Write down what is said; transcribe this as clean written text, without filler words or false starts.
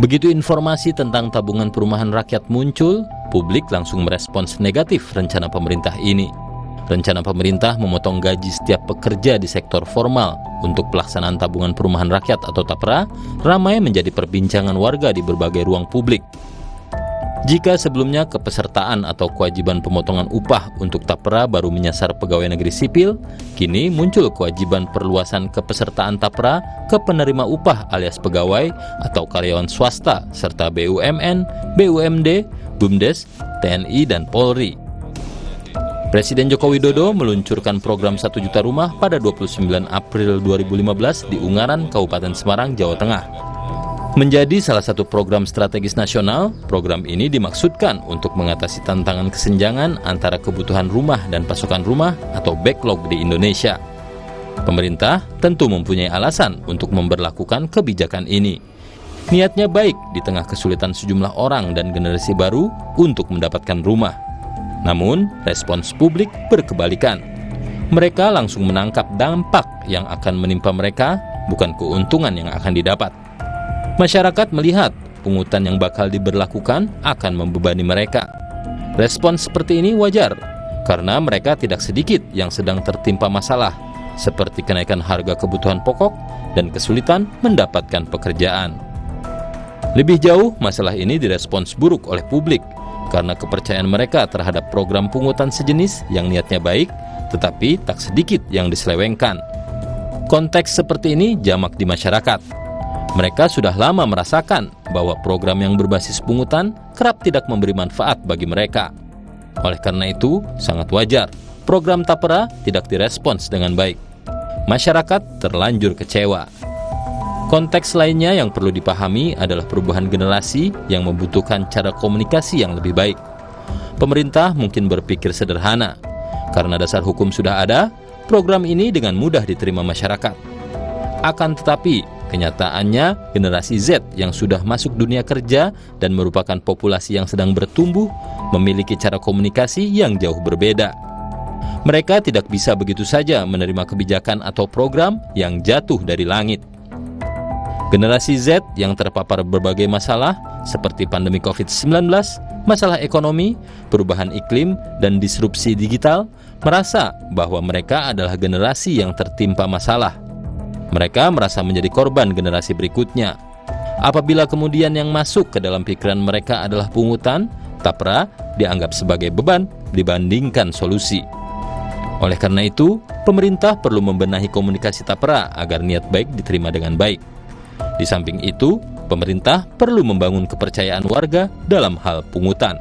Begitu informasi tentang tabungan perumahan rakyat muncul, publik langsung merespons negatif rencana pemerintah ini. Rencana pemerintah memotong gaji setiap pekerja di sektor formal untuk pelaksanaan tabungan perumahan rakyat atau TAPRA ramai menjadi perbincangan warga di berbagai ruang publik. Jika sebelumnya kepesertaan atau kewajiban pemotongan upah untuk TAPRA baru menyasar pegawai negeri sipil, kini muncul kewajiban perluasan kepesertaan TAPRA ke penerima upah alias pegawai atau karyawan swasta serta BUMN, BUMD, BUMDes, TNI, dan Polri. Presiden Joko Widodo meluncurkan program 1 juta rumah pada 29 April 2015 di Ungaran, Kabupaten Semarang, Jawa Tengah. Menjadi salah satu program strategis nasional, program ini dimaksudkan untuk mengatasi tantangan kesenjangan antara kebutuhan rumah dan pasokan rumah atau backlog di Indonesia. Pemerintah tentu mempunyai alasan untuk memberlakukan kebijakan ini. Niatnya baik di tengah kesulitan sejumlah orang dan generasi baru untuk mendapatkan rumah. Namun, respons publik berkebalikan. Mereka langsung menangkap dampak yang akan menimpa mereka, bukan keuntungan yang akan didapat. Masyarakat melihat pungutan yang bakal diberlakukan akan membebani mereka. Respons seperti ini wajar, karena mereka tidak sedikit yang sedang tertimpa masalah, seperti kenaikan harga kebutuhan pokok dan kesulitan mendapatkan pekerjaan. Lebih jauh, masalah ini direspons buruk oleh publik, karena kepercayaan mereka terhadap program pungutan sejenis yang niatnya baik, tetapi tak sedikit yang diselewengkan. Konteks seperti ini jamak di masyarakat. Mereka sudah lama merasakan bahwa program yang berbasis pungutan kerap tidak memberi manfaat bagi mereka. Oleh karena itu, sangat wajar program TAPRA tidak direspons dengan baik. Masyarakat terlanjur kecewa. Konteks lainnya yang perlu dipahami adalah perubahan generasi yang membutuhkan cara komunikasi yang lebih baik. Pemerintah mungkin berpikir sederhana, karena dasar hukum sudah ada, program ini dengan mudah diterima masyarakat. Akan tetapi, kenyataannya generasi Z yang sudah masuk dunia kerja dan merupakan populasi yang sedang bertumbuh memiliki cara komunikasi yang jauh berbeda. Mereka tidak bisa begitu saja menerima kebijakan atau program yang jatuh dari langit. Generasi Z yang terpapar berbagai masalah seperti pandemi COVID-19, masalah ekonomi, perubahan iklim, dan disrupsi digital merasa bahwa mereka adalah generasi yang tertimpa masalah. Mereka merasa menjadi korban generasi berikutnya. Apabila kemudian yang masuk ke dalam pikiran mereka adalah pungutan, TAPRA dianggap sebagai beban dibandingkan solusi. Oleh karena itu, pemerintah perlu membenahi komunikasi TAPRA agar niat baik diterima dengan baik. Di samping itu, pemerintah perlu membangun kepercayaan warga dalam hal pungutan.